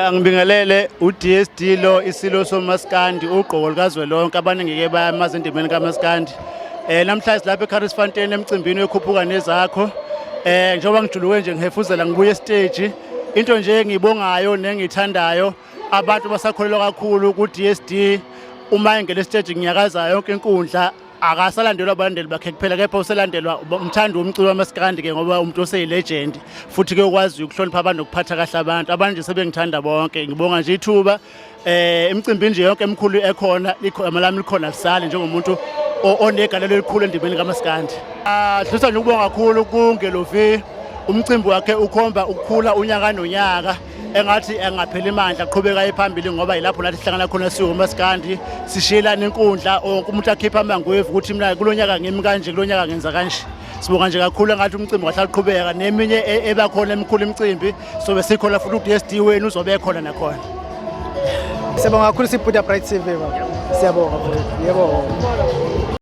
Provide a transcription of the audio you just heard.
Angibingelele uDSD lo isilo somaskandi ugqoko likazwelonke abaningeke bayamazi endimeni kaMaskandi. Namhlanje lapha eCharlesfontein emcimbini wekhuphuka nezakho. Njengoba ngijuluke nje ngihefuzela ngibuye stage. Into nje engibongayo nengithandayo abantu basakholelwa kakhulu kuDSD uma engene stage ngiyakaza yonke inkundla akasalandelwa abalandeli bakhe kuphela kepha uselandelwa umthando umculo waMaskandi ke ngoba umuntu oseyilegend futhi ke ukwazi ukuhlonipha abantu nokuphatha kahle abantu nje sebengithanda bonke ngibonga nje ithuba emcimbini nje yonke emkhulu ekhona amalami likhona lisale njengomuntu onegalelo elikhulu endimeni kaMaskandi. Dlusa nje ukubonga kakhulu kuNgelovi umcimbi wakhe ukhomba ukukhula unyaka nonyaka engathi engaphela imandla aqhubeka ephambili ngoba ilapho nathi sihlangana khona siwoMaskandi sishilana inkundla umuntu akhipha amangwevu ukuthi mina kulonyaka ngimi kanje kulonyaka ngenza kanje. Sibonga nje kakhulu engathi umcimbi wahlala uqhubeka neminye ebakhona emkhulu imicimbi sobe sikhona futhi uDSD wenu uzobe khona nakhona. Siyabonga kakhulu sibuda Bright TV baba. Siyabonga. Yebo.